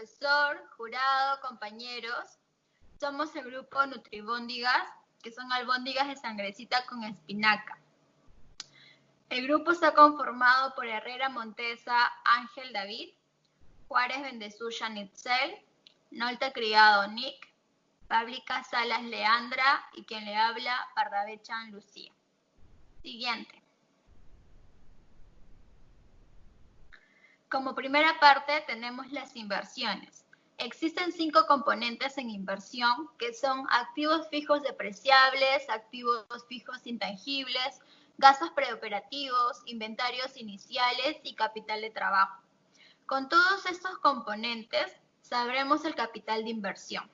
profesor, jurado, compañeros. Somos el grupo Nutribóndigas, que son albóndigas de sangrecita con espinaca. El grupo está conformado por Herrera Montesa, Ángel David, Juárez Bendesuya Nitzel, Nolta Criado Nick, Fábrica Salas Leandra y quien le habla, Pardavechan Lucía. Siguiente. Como primera parte tenemos las inversiones. Existen 5 componentes en inversión que son activos fijos depreciables, activos fijos intangibles, gastos preoperativos, inventarios iniciales y capital de trabajo. Con todos estos componentes sabremos el capital de inversión.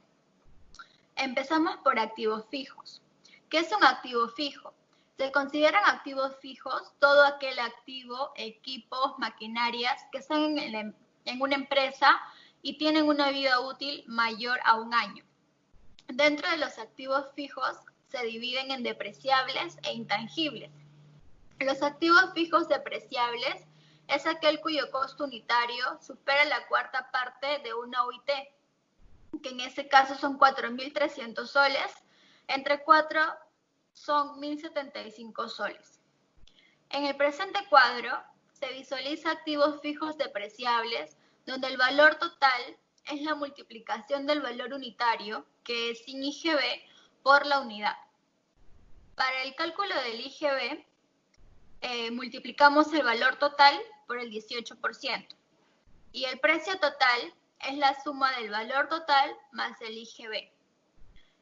Empezamos por activos fijos. ¿Qué es un activo fijo? Se consideran activos fijos todo aquel activo, equipos, maquinarias que están en una empresa y tienen una vida útil mayor a 1 año. Dentro de los activos fijos se dividen en depreciables e intangibles. Los activos fijos depreciables es aquel cuyo costo unitario supera la 4ª parte de una UIT, que en este caso son 4.300 soles, entre 4 son 1.075 soles. En el presente cuadro se visualiza activos fijos depreciables, donde el valor total es la multiplicación del valor unitario, que es sin IGB, por la unidad. Para el cálculo del IGB, multiplicamos el valor total por el 18%. Y el precio total es la suma del valor total más el IGB.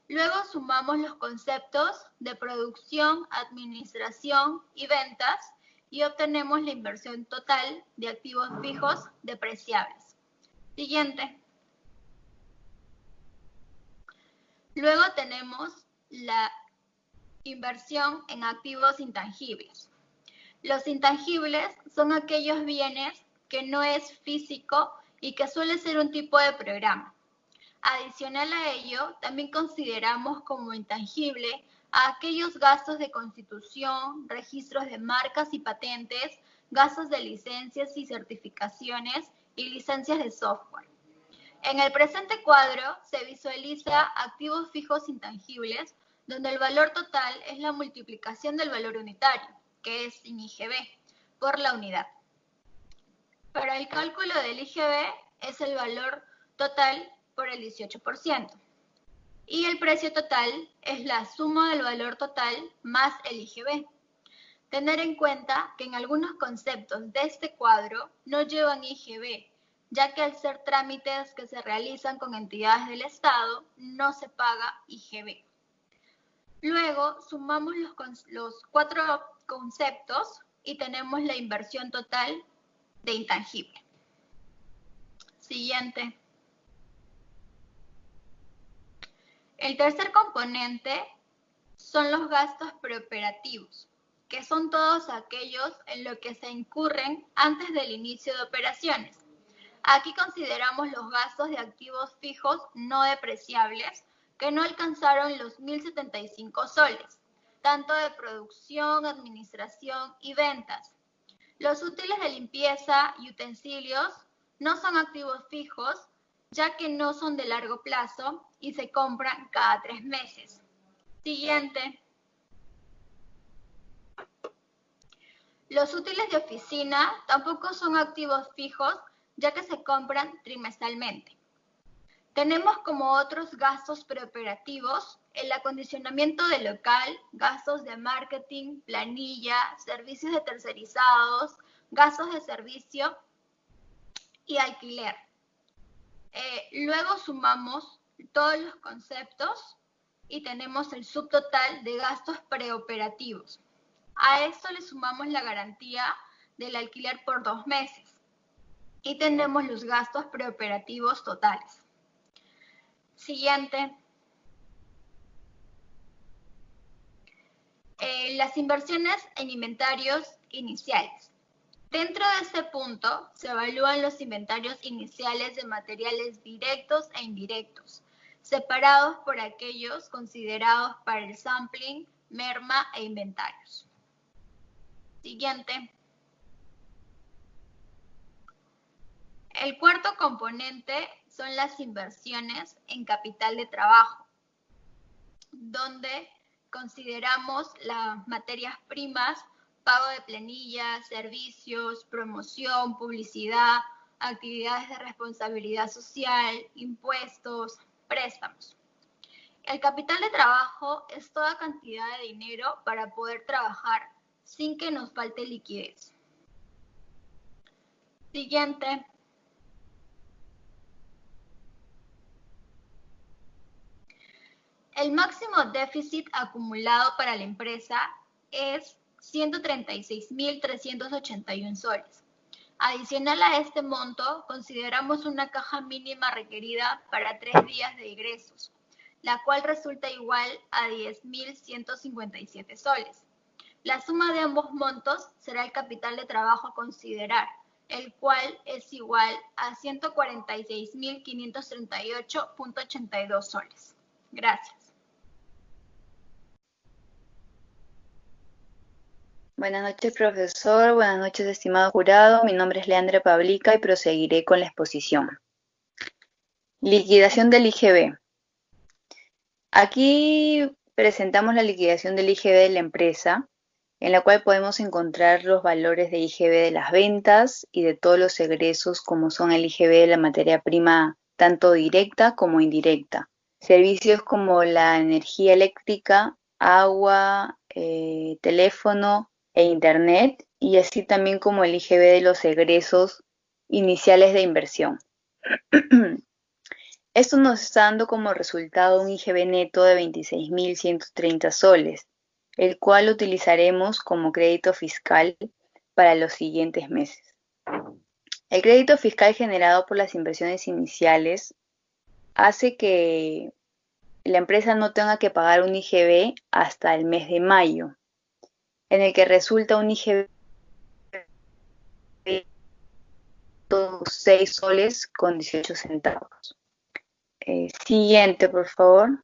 Luego sumamos los conceptos de producción, administración y ventas y obtenemos la inversión total de activos fijos depreciables. Siguiente. Luego tenemos la inversión en activos intangibles. Los intangibles son aquellos bienes que no es físico y que suele ser un tipo de programa. Adicional a ello, también consideramos como intangible a aquellos gastos de constitución, registros de marcas y patentes, gastos de licencias y certificaciones y licencias de software. En el presente cuadro se visualiza activos fijos intangibles, donde el valor total es la multiplicación del valor unitario, que es sin IGB, por la unidad. Para el cálculo del IGB es el valor total por el 18%. Y el precio total es la suma del valor total más el IGB. Tener en cuenta que en algunos conceptos de este cuadro no llevan IGB, ya que al ser trámites que se realizan con entidades del Estado, no se paga IGB. Luego sumamos los 4 conceptos y tenemos la inversión total de intangible. Siguiente. El tercer componente son los gastos preoperativos, que son todos aquellos en los que se incurren antes del inicio de operaciones. Aquí consideramos los gastos de activos fijos no depreciables que no alcanzaron los 1.075 soles, tanto de producción, administración y ventas. Los útiles de limpieza y utensilios no son activos fijos, ya que no son de largo plazo y se compran cada 3 meses. Siguiente. Los útiles de oficina tampoco son activos fijos, ya que se compran trimestralmente. Tenemos como otros gastos preoperativos el acondicionamiento del local, gastos de marketing, planilla, servicios de tercerizados, gastos de servicio y alquiler. Luego sumamos todos los conceptos y tenemos el subtotal de gastos preoperativos. A esto le sumamos la garantía del alquiler por 2 meses y tenemos los gastos preoperativos totales. Siguiente. Las inversiones en inventarios iniciales. Dentro de este punto se evalúan los inventarios iniciales de materiales directos e indirectos, separados por aquellos considerados para el sampling, merma e inventarios. Siguiente. El cuarto componente son las inversiones en capital de trabajo, donde consideramos las materias primas, pago de planillas, servicios, promoción, publicidad, actividades de responsabilidad social, impuestos, préstamos. El capital de trabajo es toda cantidad de dinero para poder trabajar sin que nos falte liquidez. Siguiente. El máximo déficit acumulado para la empresa es 136.381 soles. Adicional a este monto, consideramos una caja mínima requerida para 3 días de egresos, la cual resulta igual a 10.157 soles. La suma de ambos montos será el capital de trabajo a considerar, el cual es igual a 146.538.82 soles. Gracias. Buenas noches, profesor. Buenas noches, estimado jurado. Mi nombre es Leandra Pablica y proseguiré con la exposición. Liquidación del IGB. Aquí presentamos la liquidación del IGB de la empresa, en la cual podemos encontrar los valores de IGB de las ventas y de todos los egresos, como son el IGB de la materia prima tanto directa como indirecta. Servicios como la energía eléctrica, agua, teléfono e internet, y así también como el IGB de los egresos iniciales de inversión. Esto nos está dando como resultado un IGB neto de 26.130 soles, el cual utilizaremos como crédito fiscal para los siguientes meses. El crédito fiscal generado por las inversiones iniciales hace que la empresa no tenga que pagar un IGB hasta el mes de mayo, en el que resulta un IGB de 6 soles con 18 centavos. Siguiente, por favor.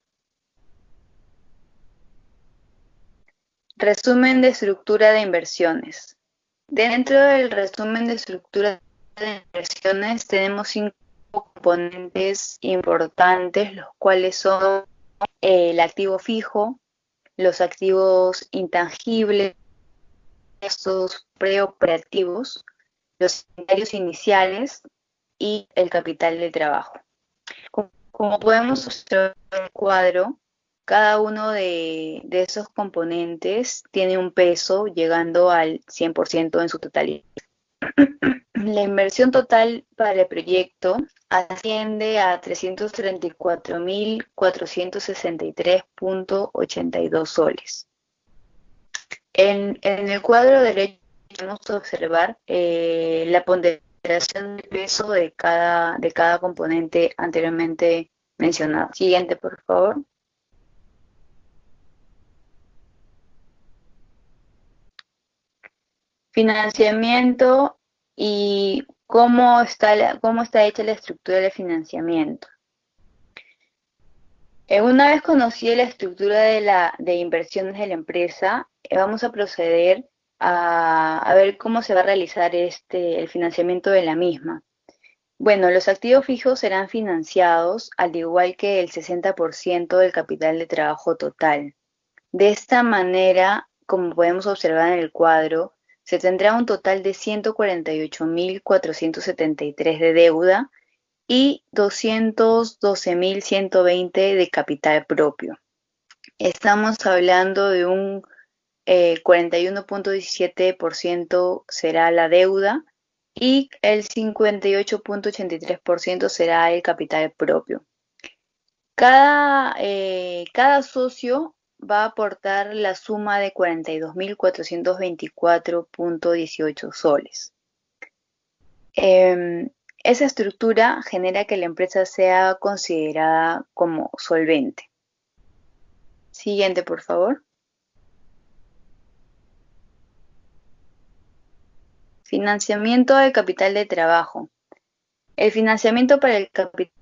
Resumen de estructura de inversiones. Dentro del resumen de estructura de inversiones tenemos 5 componentes importantes, los cuales son el activo fijo, los activos intangibles, estos preoperativos, los inventarios iniciales y el capital de trabajo. Como podemos observar en el cuadro, cada uno de esos componentes tiene un peso llegando al 100% en su totalidad. La inversión total para el proyecto asciende a 334.463.82 soles. En el cuadro derecho podemos observar la ponderación de peso de cada componente anteriormente mencionado. Siguiente, por favor. Financiamiento y cómo está hecha la estructura del financiamiento. Una vez conocida la estructura de inversiones de la empresa, vamos a proceder a ver cómo se va a realizar el financiamiento de la misma. Bueno, los activos fijos serán financiados al igual que el 60% del capital de trabajo total. De esta manera, como podemos observar en el cuadro, se tendrá un total de 148.473 de deuda y 212.120 de capital propio. Estamos hablando de un 41.17% será la deuda y el 58.83% será el capital propio. Cada socio va a aportar la suma de 42.424.18 soles. Esa estructura genera que la empresa sea considerada como solvente. Siguiente, por favor. Financiamiento del capital de trabajo. El financiamiento para el capital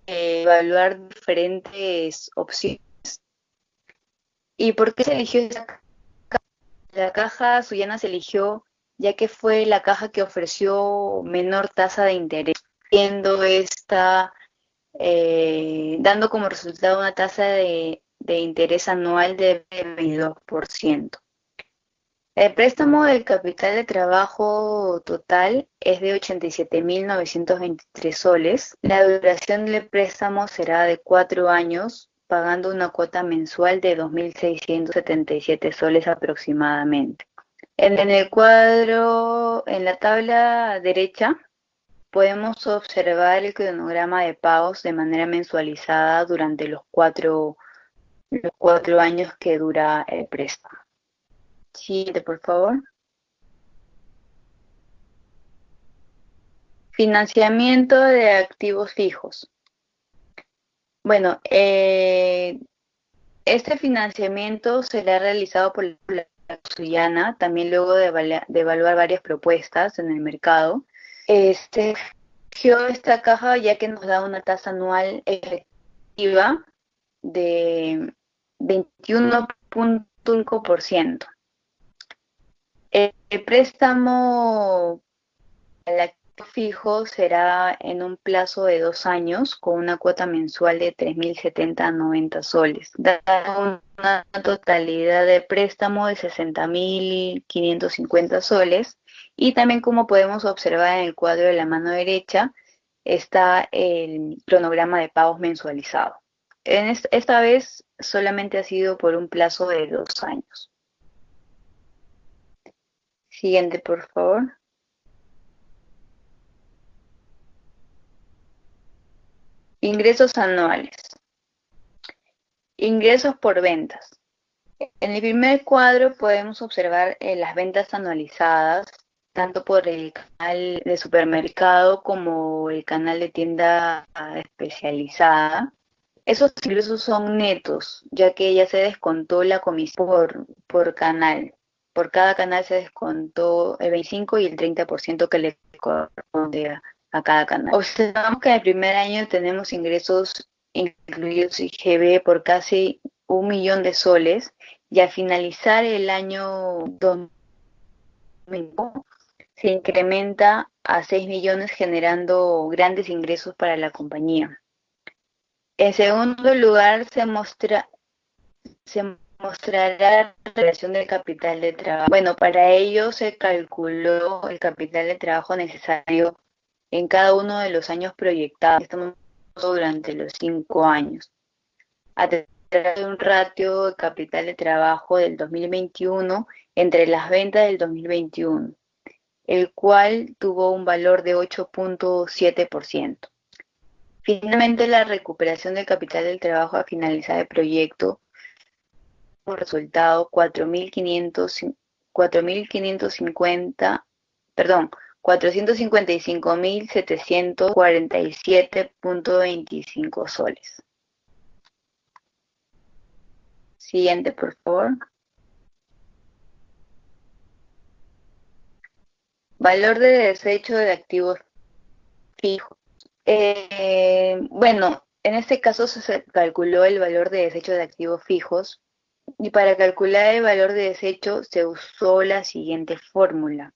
evaluar diferentes opciones. ¿Y por qué se eligió esa caja? La caja Suyana se eligió ya que fue la caja que ofreció menor tasa de interés, siendo esta dando como resultado una tasa de interés anual de 22%. El préstamo del capital de trabajo total es de 87.923 soles. La duración del préstamo será de 4 años, pagando una cuota mensual de 2.677 soles aproximadamente. En el cuadro, en la tabla derecha, podemos observar el cronograma de pagos de manera mensualizada durante los cuatro años que dura el préstamo. Siguiente, por favor. Financiamiento de activos fijos. Bueno, este financiamiento será realizado por la Suyana, también luego de evaluar varias propuestas en el mercado. Eligió esta caja ya que nos da una tasa anual efectiva de 21.5%. El préstamo al activo fijo será en un plazo de 2 años con una cuota mensual de 3.790 soles, dando una totalidad de préstamo de 60.550 soles. Y también, como podemos observar en el cuadro de la mano derecha, está el cronograma de pagos mensualizado. Esta vez solamente ha sido por un plazo de 2 años. Siguiente, por favor. Ingresos anuales. Ingresos por ventas. En el primer cuadro podemos observar las ventas anualizadas, tanto por el canal de supermercado como el canal de tienda especializada. Esos ingresos son netos, ya que ya se descontó la comisión por canal. Por cada canal se descontó el 25 y el 30% que le corresponde a cada canal. Observamos que en el primer año tenemos ingresos incluidos IGB por casi 1 millón de soles, y al finalizar el año 2020 se incrementa a 6 millones, generando grandes ingresos para la compañía. En segundo lugar, se mostrará la relación del capital de trabajo. Bueno, para ello se calculó el capital de trabajo necesario en cada uno de los años proyectados. Estamos durante los 5 años. A través de un ratio de capital de trabajo del 2021 entre las ventas del 2021, el cual tuvo un valor de 8.7%. Finalmente, la recuperación del capital del trabajo a finalizar el proyecto, como resultado 455.747.25 soles. Siguiente, por favor. Valor de desecho de activos fijos. Bueno, en este caso se calculó el valor de desecho de activos fijos, y para calcular el valor de desecho se usó la siguiente fórmula.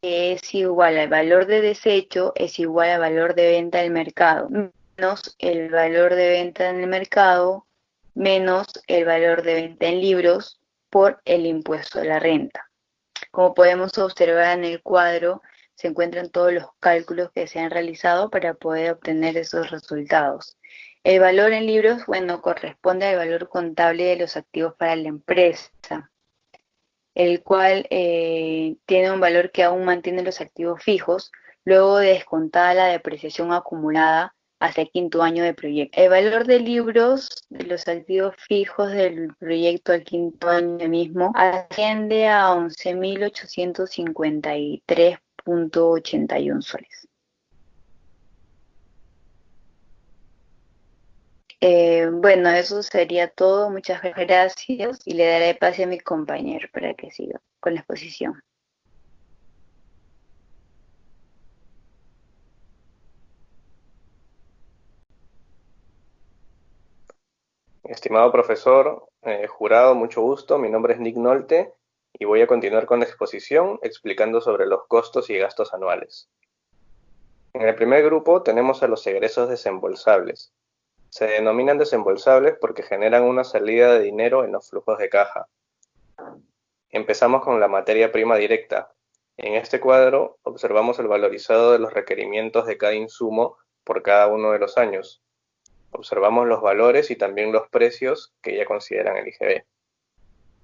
Es igual al valor de desecho es igual al valor de venta del mercado, menos el valor de venta en el mercado, menos el valor de venta en libros por el impuesto a la renta. Como podemos observar en el cuadro, se encuentran todos los cálculos que se han realizado para poder obtener esos resultados. El valor en libros, bueno, corresponde al valor contable de los activos para la empresa, el cual tiene un valor que aún mantiene los activos fijos, luego de descontada la depreciación acumulada hasta el 5.º año de proyecto. El valor de libros de los activos fijos del proyecto al 5.º año mismo asciende a 11.853.81 soles. Bueno, eso sería todo. Muchas gracias y le daré pase a mi compañero para que siga con la exposición. Estimado profesor, jurado, mucho gusto. Mi nombre es Nick Nolte y voy a continuar con la exposición explicando sobre los costos y gastos anuales. En el primer grupo tenemos a los egresos desembolsables. Se denominan desembolsables porque generan una salida de dinero en los flujos de caja. Empezamos con la materia prima directa. En este cuadro observamos el valorizado de los requerimientos de cada insumo por cada uno de los años. Observamos los valores y también los precios que ya consideran el IGB.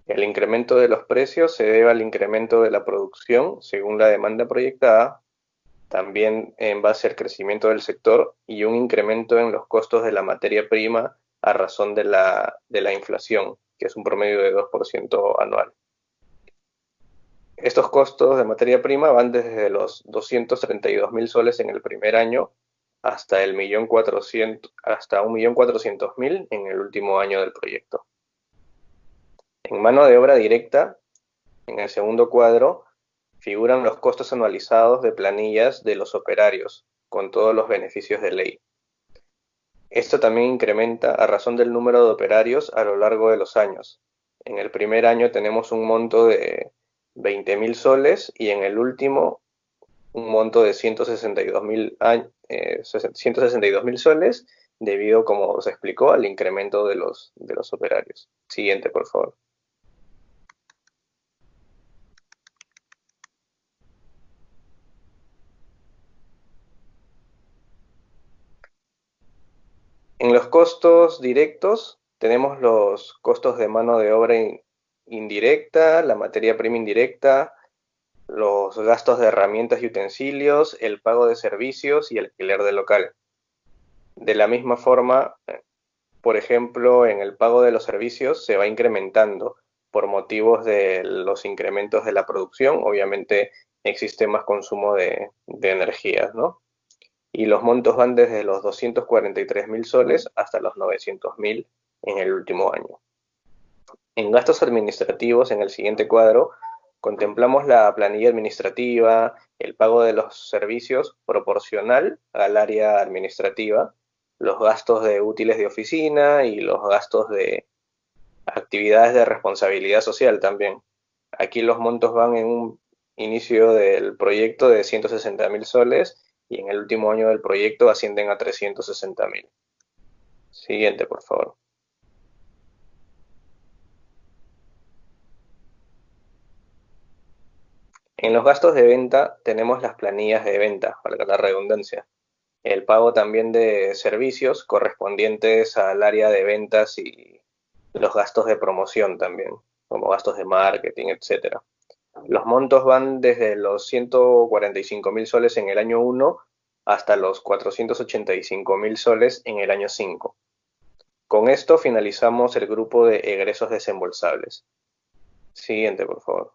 El incremento de los precios se debe al incremento de la producción según la demanda proyectada, también en base al crecimiento del sector y un incremento en los costos de la materia prima a razón de la inflación, que es un promedio de 2% anual. Estos costos de materia prima van desde los 232.000 soles en el primer año hasta 1.400.000 en el último año del proyecto. En mano de obra directa, en el segundo cuadro, figuran los costos anualizados de planillas de los operarios, con todos los beneficios de ley. Esto también incrementa a razón del número de operarios a lo largo de los años. En el primer año tenemos un monto de 20.000 soles y en el último un monto de 162.000 soles debido, como se explicó, al incremento de los operarios. Siguiente, por favor. En los costos directos tenemos los costos de mano de obra indirecta, la materia prima indirecta, los gastos de herramientas y utensilios, el pago de servicios y el alquiler del local. De la misma forma, por ejemplo, en el pago de los servicios se va incrementando por motivos de los incrementos de la producción. Obviamente existe más consumo de energías, ¿no? Y los montos van desde los 243.000 soles hasta los 900.000 en el último año. En gastos administrativos, en el siguiente cuadro, contemplamos la planilla administrativa, el pago de los servicios proporcional al área administrativa, los gastos de útiles de oficina y los gastos de actividades de responsabilidad social también. Aquí los montos van en un inicio del proyecto de 160.000 soles y en el último año del proyecto ascienden a 360.000. Siguiente, por favor. En los gastos de venta tenemos las planillas de venta, valga la redundancia. El pago también de servicios correspondientes al área de ventas y los gastos de promoción también, como gastos de marketing, etc. Los montos van desde los 145.000 soles en el año 1 hasta los 485.000 soles en el año 5. Con esto finalizamos el grupo de egresos desembolsables. Siguiente, por favor.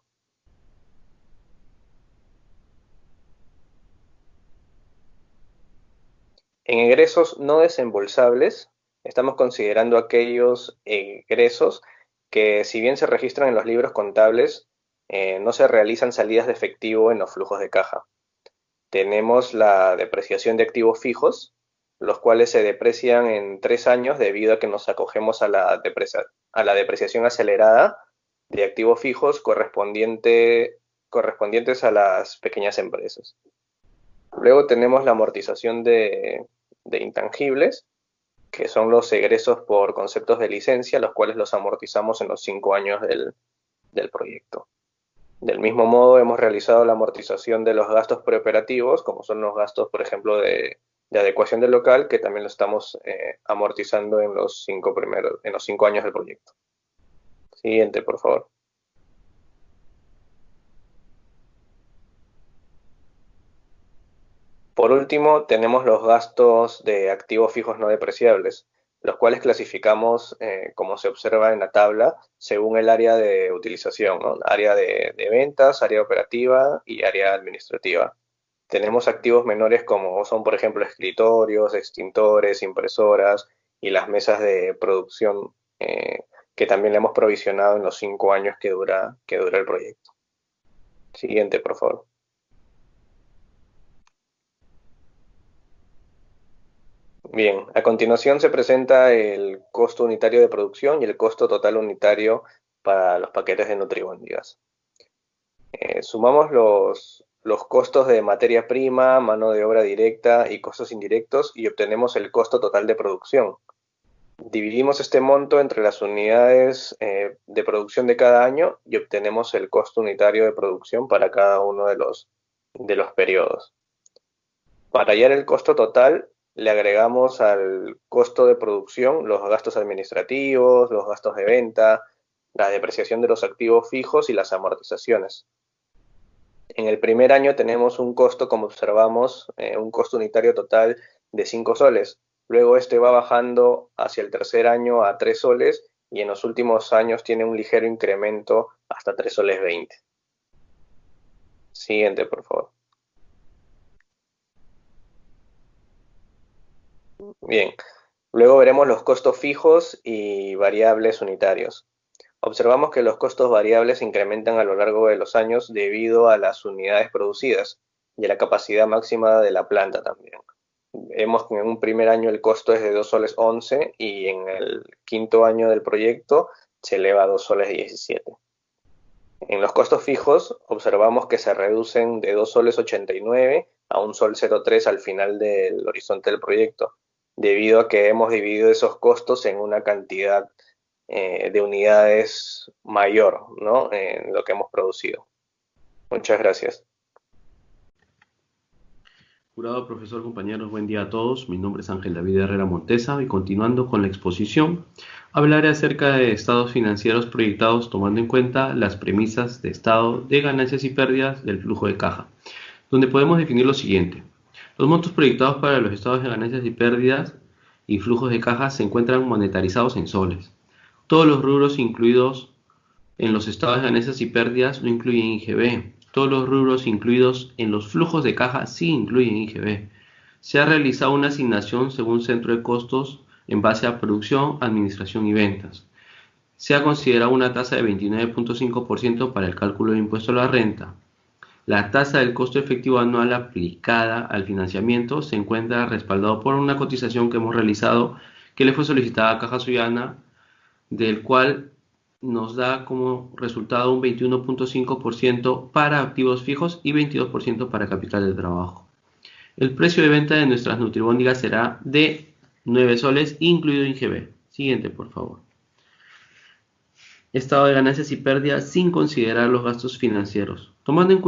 En egresos no desembolsables, estamos considerando aquellos egresos que, si bien se registran en los libros contables, no se realizan salidas de efectivo en los flujos de caja. Tenemos la depreciación de activos fijos, los cuales se deprecian en 3 años debido a que nos acogemos a la depreciación acelerada de activos fijos correspondientes a las pequeñas empresas. Luego tenemos la amortización de intangibles, que son los egresos por conceptos de licencia, los cuales los amortizamos en los 5 años del proyecto. Del mismo modo, hemos realizado la amortización de los gastos preoperativos, como son los gastos, por ejemplo, de adecuación del local, que también lo estamos amortizando en los 5 años del proyecto. Siguiente, por favor. Por último, tenemos los gastos de activos fijos no depreciables, los cuales clasificamos, como se observa en la tabla, según el área de utilización, ¿no? Área de ventas, área operativa y área administrativa. Tenemos activos menores como son, por ejemplo, escritorios, extintores, impresoras y las mesas de producción que también le hemos provisionado en los 5 años que dura el proyecto. Siguiente, por favor. Bien, a continuación se presenta el costo unitario de producción y el costo total unitario para los paquetes de nutribóndigas. Sumamos los costos de materia prima, mano de obra directa y costos indirectos y obtenemos el costo total de producción. Dividimos este monto entre las unidades de producción de cada año y obtenemos el costo unitario de producción para cada uno de los periodos. Para hallar el costo total, le agregamos al costo de producción los gastos administrativos, los gastos de venta, la depreciación de los activos fijos y las amortizaciones. En el primer año tenemos un costo, como observamos, un costo unitario total de 5 soles. Luego este va bajando hacia el tercer año a 3 soles y en los últimos años tiene un ligero incremento hasta 3 soles 20. Siguiente, por favor. Bien, luego veremos los costos fijos y variables unitarios. Observamos que los costos variables se incrementan a lo largo de los años debido a las unidades producidas y a la capacidad máxima de la planta también. Vemos que en un primer año el costo es de 2 soles 11 y en el quinto año del proyecto se eleva a 2 soles 17. En los costos fijos observamos que se reducen de 2 soles 89 a 1 sol 03 al final del horizonte del proyecto, debido a que hemos dividido esos costos en una cantidad de unidades mayor, ¿no?, en lo que hemos producido. Muchas gracias. Jurado, profesor, compañeros, buen día a todos. Mi nombre es Ángel David Herrera Montesa y continuando con la exposición, hablaré acerca de estados financieros proyectados tomando en cuenta las premisas de estado de ganancias y pérdidas del flujo de caja, donde podemos definir lo siguiente. Los montos proyectados para los estados de ganancias y pérdidas y flujos de caja se encuentran monetarizados en soles. Todos los rubros incluidos en los estados de ganancias y pérdidas no incluyen IGB. Todos los rubros incluidos en los flujos de caja sí incluyen IGB. Se ha realizado una asignación según centro de costos en base a producción, administración y ventas. Se ha considerado una tasa de 29.5% para el cálculo de impuesto a la renta. La tasa del costo efectivo anual aplicada al financiamiento se encuentra respaldado por una cotización que hemos realizado que le fue solicitada a Caja Sullana, del cual nos da como resultado un 21.5% para activos fijos y 22% para capital de trabajo. El precio de venta de nuestras nutribónicas será de 9 soles, incluido IGB. Siguiente, por favor. Estado de ganancias y pérdidas sin considerar los gastos financieros. Tomando en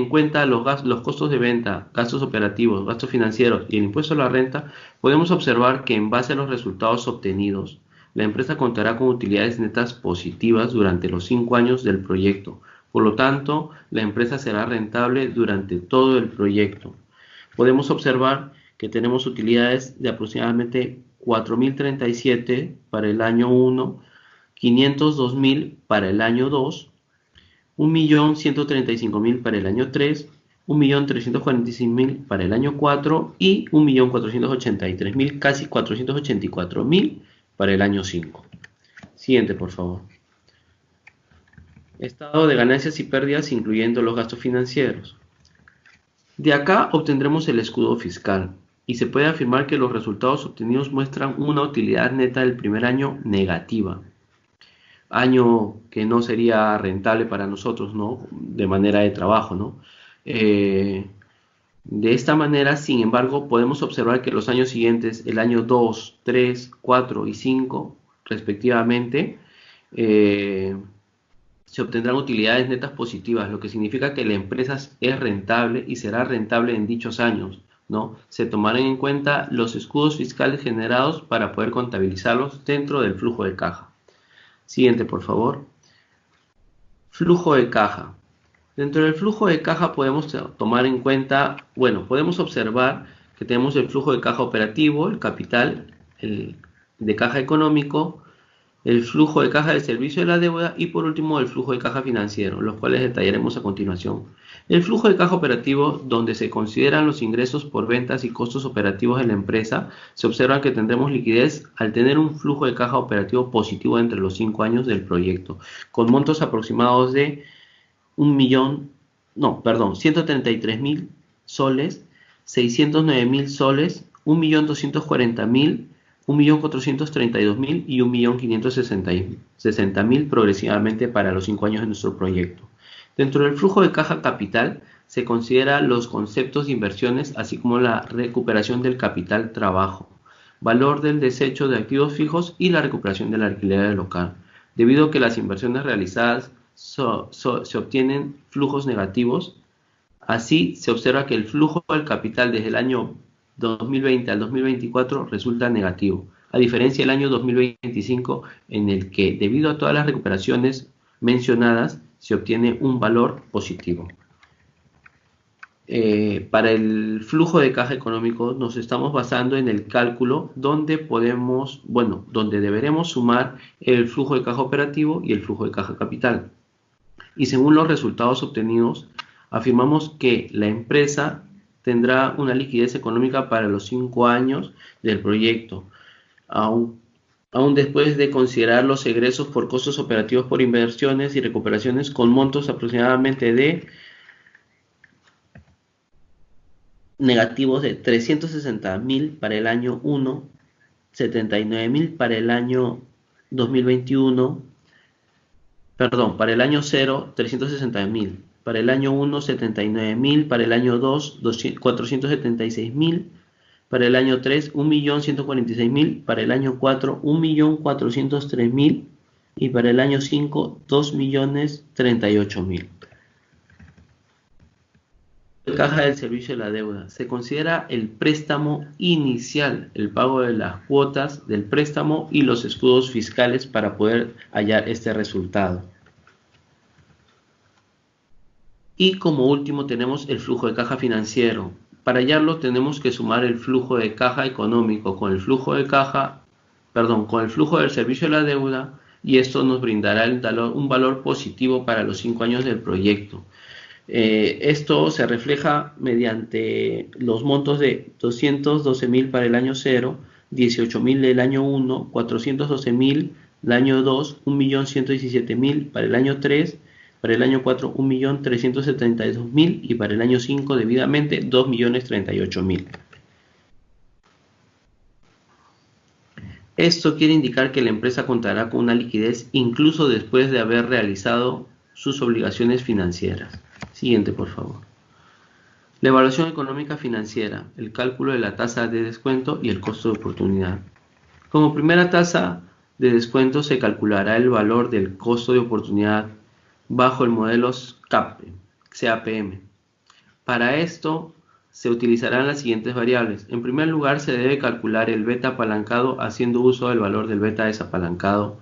cuenta los costos de venta, gastos operativos, gastos financieros y el impuesto a la renta, podemos observar que en base a los resultados obtenidos, la empresa contará con utilidades netas positivas durante los 5 años del proyecto. Por lo tanto, la empresa será rentable durante todo el proyecto. Podemos observar que tenemos utilidades de aproximadamente 4.037 para el año 1, 502.000 para el año 2, 1.135.000 para el año 3, 1.346.000 para el año 4 y 1.483.000, casi 484.000 para el año 5. Siguiente, por favor. Estado de ganancias y pérdidas incluyendo los gastos financieros. De acá obtendremos el escudo fiscal y se puede afirmar que los resultados obtenidos muestran una utilidad neta del primer año negativa. Año que no sería rentable para nosotros, ¿no?, de manera de trabajo, ¿no? De esta manera, sin embargo, podemos observar que los años siguientes, el año 2, 3, 4 y 5, respectivamente, se obtendrán utilidades netas positivas, lo que significa que la empresa es rentable y será rentable en dichos años, ¿no? Se tomarán en cuenta los escudos fiscales generados para poder contabilizarlos dentro del flujo de caja. Siguiente, por favor. Flujo de caja. Dentro del flujo de caja podemos tomar en cuenta, podemos observar que tenemos el flujo de caja operativo, el capital, el de caja económico, el flujo de caja de servicio de la deuda y por último el flujo de caja financiero, los cuales detallaremos a continuación. El flujo de caja operativo, donde se consideran los ingresos por ventas y costos operativos de la empresa, se observa que tendremos liquidez al tener un flujo de caja operativo positivo entre los 5 años del proyecto, con montos aproximados de 133.000 soles, 609.000 soles, 1.240.000, 1.432.000 y 1.560.000 progresivamente para los 5 años de nuestro proyecto. Dentro del flujo de caja capital se considera los conceptos de inversiones, así como la recuperación del capital trabajo, valor del desecho de activos fijos y la recuperación del alquiler del local. Debido a que las inversiones realizadas se obtienen flujos negativos, así se observa que el flujo del capital desde el año 2020 al 2024 resulta negativo, a diferencia del año 2025 en el que, debido a todas las recuperaciones mencionadas, se obtiene un valor positivo. Para el flujo de caja económico nos estamos basando en el cálculo donde deberemos sumar el flujo de caja operativo y el flujo de caja capital. Y según los resultados obtenidos, afirmamos que la empresa tendrá una liquidez económica para los 5 años del proyecto, aún después de considerar los egresos por costos operativos por inversiones y recuperaciones con montos aproximadamente de negativos de 360.000 para el año 1, 79.000 para el año 2021, para el año 0, 360.000, para el año 1, 79.000, para el año 2, 476.000, para el año 3, 1.146.000, para el año 4, 1.403.000 y para el año 5, 2.038.000. Caja del servicio de la deuda. Se considera el préstamo inicial, el pago de las cuotas del préstamo y los escudos fiscales para poder hallar este resultado. Y como último tenemos el flujo de caja financiero. Para hallarlo tenemos que sumar el flujo de caja económico con el flujo del servicio de la deuda, y esto nos brindará un valor positivo para los 5 años del proyecto. Esto se refleja mediante los montos de 212.000 para el año 0, 18.000 del año 1, 412.000 del año 2, 1.117.000 para el año 3, para el año 4, 1.372.000 y para el año 5 debidamente 2.038.000. Esto quiere indicar que la empresa contará con una liquidez incluso después de haber realizado sus obligaciones financieras. Siguiente, por favor. La evaluación económica financiera, el cálculo de la tasa de descuento y el costo de oportunidad. Como primera tasa de descuento se calculará el valor del costo de oportunidad bajo el modelo CAPM. Para esto se utilizarán las siguientes variables. En primer lugar, se debe calcular el beta apalancado haciendo uso del valor del beta desapalancado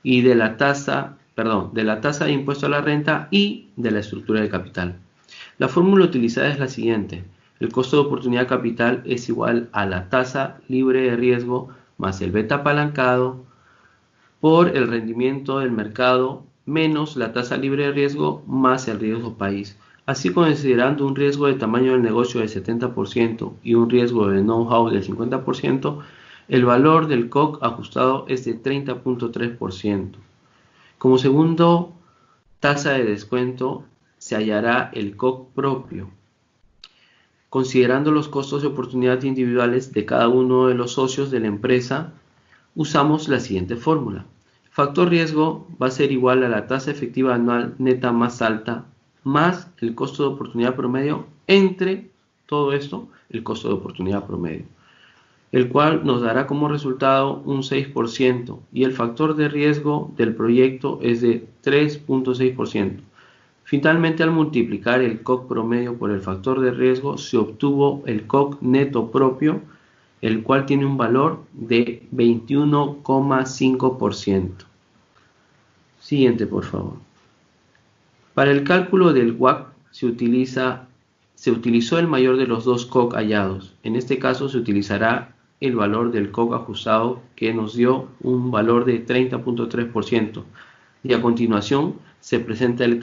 y de la tasa de impuesto a la renta y de la estructura de capital. La fórmula utilizada es la siguiente. El costo de oportunidad capital es igual a la tasa libre de riesgo más el beta apalancado por el rendimiento del mercado menos la tasa libre de riesgo más el riesgo país. Así, considerando un riesgo de tamaño del negocio del 70% y un riesgo de know-how del 50%, el valor del COC ajustado es de 30.3%. Como segundo tasa de descuento se hallará el COC propio. Considerando los costos de oportunidad individuales de cada uno de los socios de la empresa, usamos la siguiente fórmula. Factor riesgo va a ser igual a la tasa efectiva anual neta más alta más el costo de oportunidad promedio entre todo esto, el costo de oportunidad promedio, el cual nos dará como resultado un 6% y el factor de riesgo del proyecto es de 3.6%. Finalmente, al multiplicar el COC promedio por el factor de riesgo, se obtuvo el COC neto propio, el cual tiene un valor de 21,5%. Siguiente, por favor. Para el cálculo del WACC se utilizó el mayor de los dos COC hallados. En este caso se utilizará el valor del COC ajustado, que nos dio un valor de 30.3%. Y a continuación se presenta el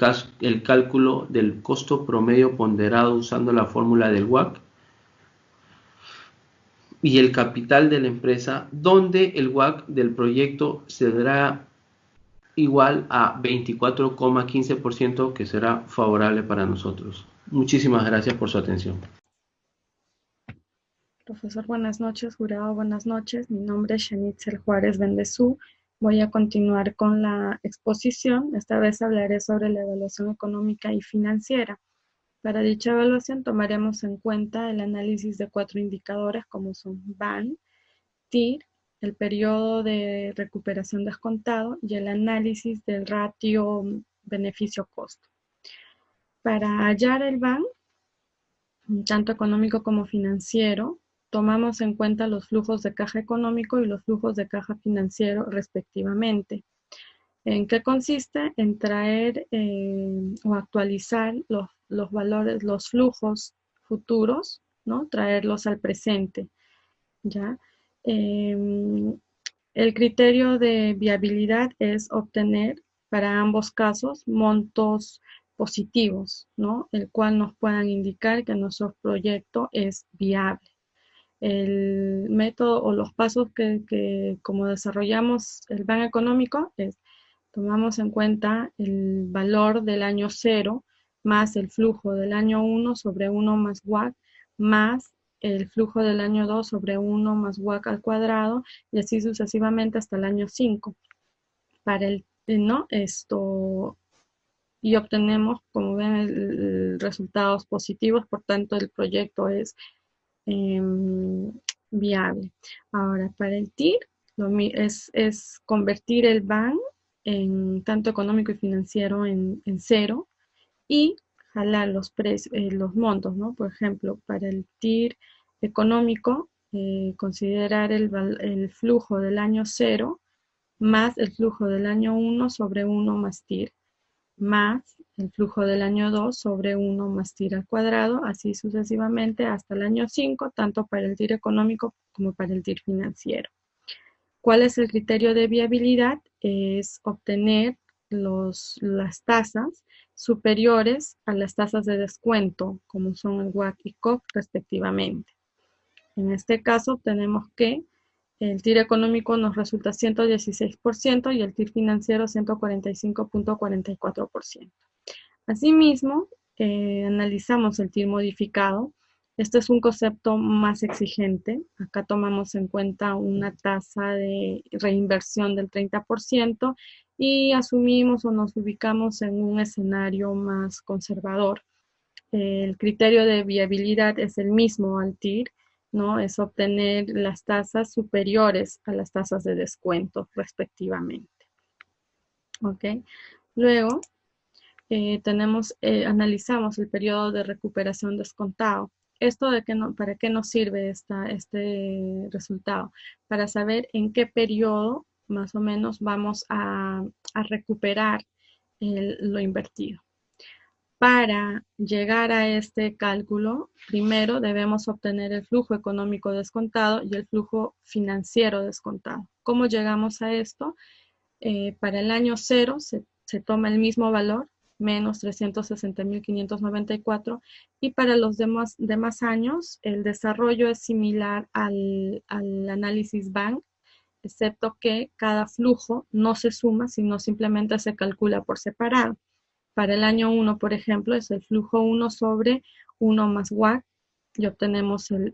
cálculo del costo promedio ponderado usando la fórmula del WACC y el capital de la empresa, donde el WACC del proyecto será igual a 24,15%, que será favorable para nosotros. Muchísimas gracias por su atención. Profesor, buenas noches. Jurado, buenas noches. Mi nombre es Shanitzel Juárez Bendezú. Voy a continuar con la exposición. Esta vez hablaré sobre la evaluación económica y financiera. Para dicha evaluación tomaremos en cuenta el análisis de 4 indicadores como son BAN, TIR, el periodo de recuperación descontado y el análisis del ratio beneficio-costo. Para hallar el BAN, tanto económico como financiero, tomamos en cuenta los flujos de caja económico y los flujos de caja financiero respectivamente. ¿En qué consiste? En traer o actualizar los valores, los flujos futuros, ¿no? Traerlos al presente, ¿ya? El criterio de viabilidad es obtener para ambos casos montos positivos, ¿no? El cual nos puedan indicar que nuestro proyecto es viable. El método o los pasos que como desarrollamos el plan económico es tomamos en cuenta el valor del año 0 más el flujo del año 1 sobre 1 más WACC más el flujo del año 2 sobre 1 más WACC al cuadrado y así sucesivamente hasta el año 5. Para ¿no? Y obtenemos, como ven, resultados positivos, por tanto el proyecto es viable. Ahora, para el TIR es convertir el BAN en tanto económico y financiero en 0 y jalar los montos, ¿no? Por ejemplo, para el TIR económico, considerar el flujo del año 0 más el flujo del año 1 sobre 1 más TIR, más el flujo del año 2 sobre 1 más TIR al cuadrado, así sucesivamente hasta el año 5, tanto para el TIR económico como para el TIR financiero. ¿Cuál es el criterio de viabilidad? Es obtener las tasas superiores a las tasas de descuento, como son el WACC y COC respectivamente. En este caso tenemos que el TIR económico nos resulta 116% y el TIR financiero 145.44%. Asimismo, analizamos el TIR modificado. Este es un concepto más exigente. Acá tomamos en cuenta una tasa de reinversión del 30% y asumimos o nos ubicamos en un escenario más conservador. El criterio de viabilidad es el mismo al TIR, ¿no? Es obtener las tasas superiores a las tasas de descuento respectivamente. ¿Ok? Luego, analizamos el periodo de recuperación descontado. ¿Esto para qué nos sirve este resultado? Para saber en qué periodo más o menos vamos a recuperar lo invertido. Para llegar a este cálculo, primero debemos obtener el flujo económico descontado y el flujo financiero descontado. ¿Cómo llegamos a esto? Para el año 0 se toma el mismo valor, menos 360.594, y para los demás años el desarrollo es similar al análisis BAN, excepto que cada flujo no se suma, sino simplemente se calcula por separado. Para el año 1, por ejemplo, es el flujo 1 sobre 1 más WACC y obtenemos el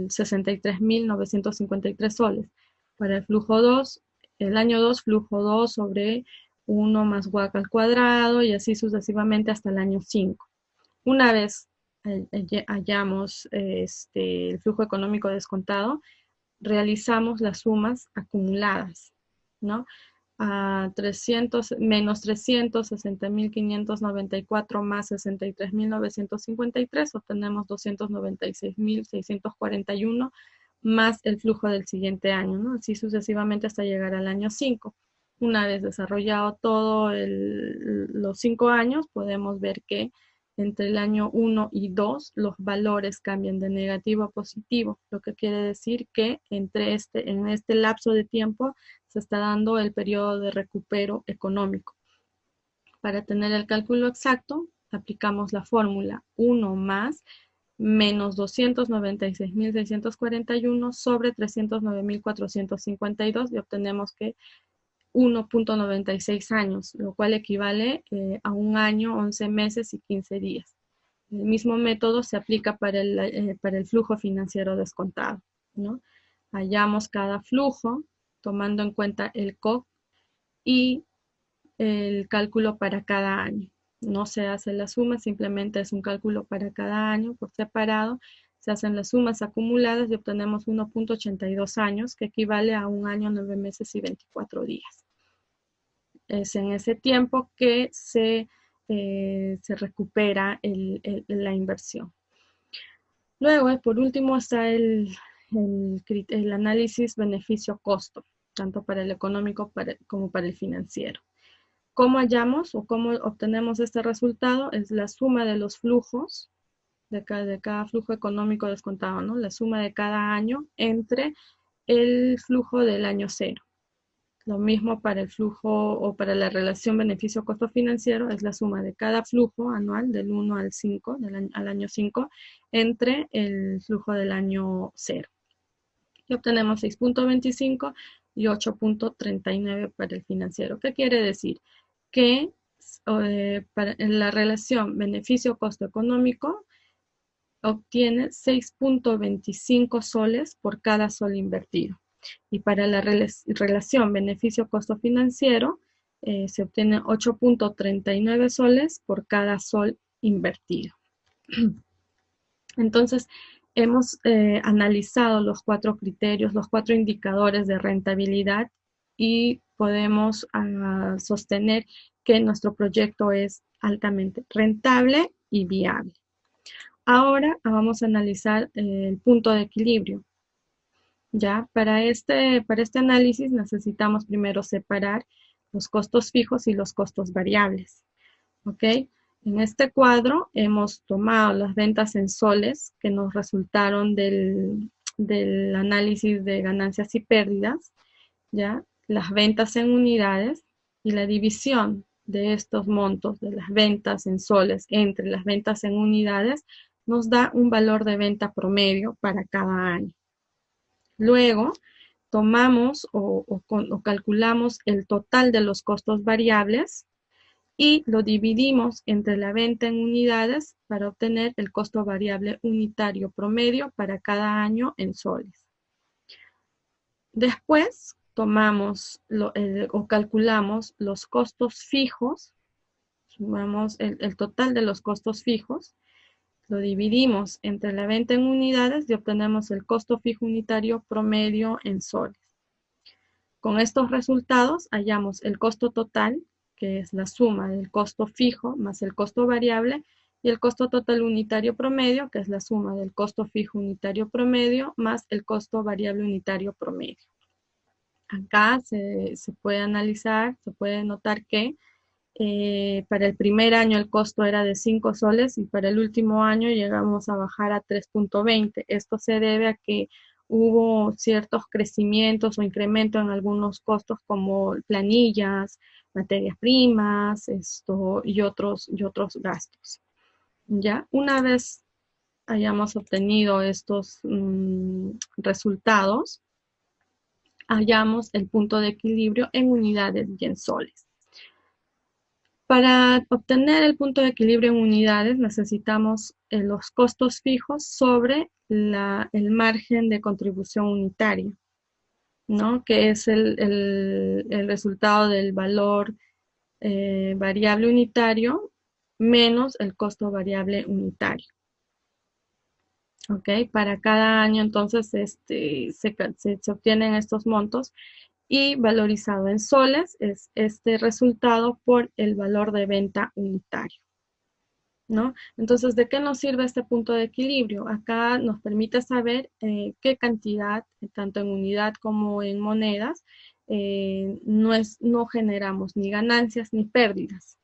63.953 soles. Para el flujo 2, el año 2, flujo 2 sobre 1 más WACC al cuadrado y así sucesivamente hasta el año 5. Una vez hallamos el flujo económico descontado, realizamos las sumas acumuladas, ¿no? A menos 360.594 más 63.953, obtenemos 296.641 más el flujo del siguiente año, ¿no? Así sucesivamente hasta llegar al año 5. Una vez desarrollado todos los 5 años, podemos ver que entre el año 1 y 2 los valores cambian de negativo a positivo, lo que quiere decir que en este lapso de tiempo se está dando el periodo de recupero económico. Para tener el cálculo exacto, aplicamos la fórmula 1 más menos 296.641 sobre 309.452 y obtenemos que 1.96 años, lo cual equivale a 1 año, 11 meses y 15 días. El mismo método se aplica para el flujo financiero descontado, ¿no? Hallamos cada flujo, tomando en cuenta el COC y el cálculo para cada año. No se hace la suma, simplemente es un cálculo para cada año por separado. Se hacen las sumas acumuladas y obtenemos 1.82 años, que equivale a 1 año, 9 meses y 24 días. Es en ese tiempo que se recupera la inversión. Luego, por último, está el análisis beneficio-costo, tanto para el económico como para el financiero. ¿Cómo hallamos o cómo obtenemos este resultado? Es la suma de los flujos, de cada flujo económico descontado, ¿no? La suma de cada año entre el flujo del año cero. Lo mismo para el flujo o para la relación beneficio-costo financiero, es la suma de cada flujo anual del 1 al 5, al año 5, entre el flujo del año 0. Y obtenemos 6.25 y 8.39 para el financiero. ¿Qué quiere decir? Que en la relación beneficio-costo económico obtiene 6.25 soles por cada sol invertido. Y para la relación beneficio-costo financiero se obtiene 8.39 soles por cada sol invertido. Entonces, hemos analizado los 4 criterios, los 4 indicadores de rentabilidad y podemos sostener que nuestro proyecto es altamente rentable y viable. Ahora vamos a analizar el punto de equilibrio. Ya, para este análisis necesitamos primero separar los costos fijos y los costos variables. ¿Ok? En este cuadro hemos tomado las ventas en soles que nos resultaron del análisis de ganancias y pérdidas, ¿ya? Las ventas en unidades y la división de estos montos de las ventas en soles entre las ventas en unidades nos da un valor de venta promedio para cada año. Luego, tomamos o calculamos el total de los costos variables y lo dividimos entre la venta en unidades para obtener el costo variable unitario promedio para cada año en soles. Después, tomamos o calculamos los costos fijos, sumamos el total de los costos fijos, lo dividimos entre la venta en unidades y obtenemos el costo fijo unitario promedio en soles. Con estos resultados hallamos el costo total, que es la suma del costo fijo más el costo variable, y el costo total unitario promedio, que es la suma del costo fijo unitario promedio más el costo variable unitario promedio. Acá se puede analizar, se puede notar que para el primer año el costo era de 5 soles y para el último año llegamos a bajar a 3.20. Esto se debe a que hubo ciertos crecimientos o incrementos en algunos costos como planillas, materias primas, y otros gastos. ¿Ya? Una vez hayamos obtenido estos resultados, hallamos el punto de equilibrio en unidades y en soles. Para obtener el punto de equilibrio en unidades necesitamos los costos fijos sobre el margen de contribución unitaria, ¿no? Que es el resultado del valor variable unitario menos el costo variable unitario. ¿Ok? Para cada año entonces se obtienen estos montos y valorizado en soles es este resultado por el valor de venta unitario, ¿no? Entonces, ¿de qué nos sirve este punto de equilibrio? Acá nos permite saber qué cantidad, tanto en unidad como en monedas, no generamos ni ganancias ni pérdidas,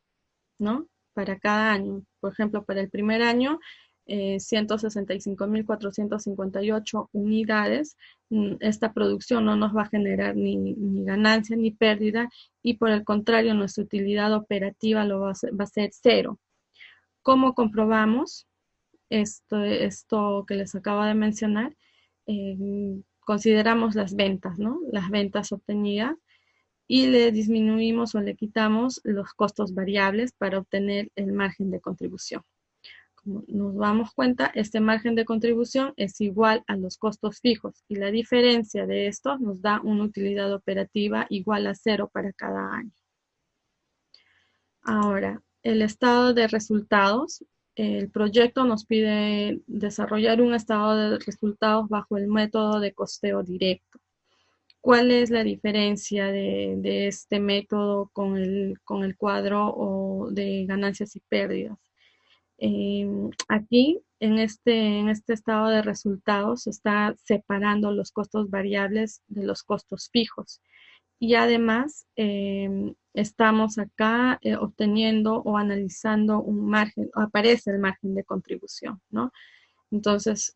¿no? Para cada año. Por ejemplo, para el primer año, 165.458 unidades. Esta producción no nos va a generar ni ganancia ni pérdida y por el contrario nuestra utilidad operativa va a ser 0. ¿Cómo comprobamos esto que les acabo de mencionar? Consideramos las ventas, ¿no? Las ventas obtenidas y le disminuimos o le quitamos los costos variables para obtener el margen de contribución. como nos damos cuenta, este margen de contribución es igual a los costos fijos y la diferencia de estos nos da una utilidad operativa igual a 0 para cada año. Ahora, el estado de resultados. El proyecto nos pide desarrollar un estado de resultados bajo el método de costeo directo. ¿Cuál es la diferencia de este método con el cuadro de ganancias y pérdidas? Aquí, en este estado de resultados, se está separando los costos variables de los costos fijos. Y además, estamos acá obteniendo o analizando un margen, aparece el margen de contribución, ¿no? Entonces,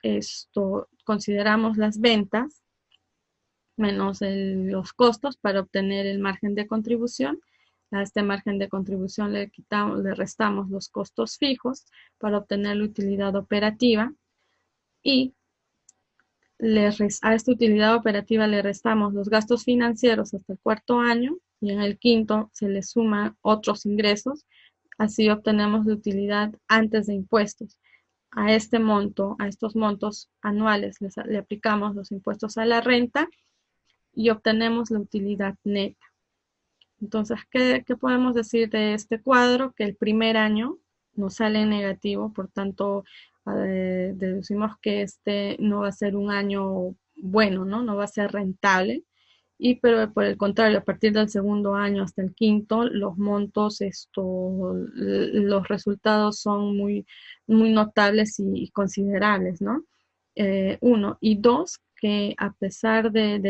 consideramos las ventas menos los costos para obtener el margen de contribución. A este margen de contribución le restamos los costos fijos para obtener la utilidad operativa y a esta utilidad operativa le restamos los gastos financieros hasta el cuarto año y en el quinto se le suman otros ingresos. Así obtenemos la utilidad antes de impuestos. A estos montos anuales le aplicamos los impuestos a la renta y obtenemos la utilidad neta. Entonces, ¿qué podemos decir de este cuadro? Que el primer año nos sale en negativo, por tanto, deducimos que este no va a ser un año bueno, ¿no? No va a ser rentable. Pero por el contrario, a partir del segundo año hasta el quinto, los montos, los resultados son muy, muy notables y considerables, ¿no? Uno. Y dos, que a pesar de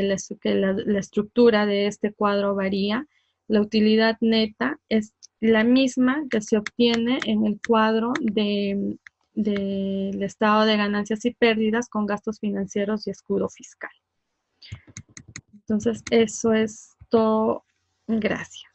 que la estructura de este cuadro varía, la utilidad neta es la misma que se obtiene en el cuadro del estado de ganancias y pérdidas con gastos financieros y escudo fiscal. Entonces, eso es todo. Gracias.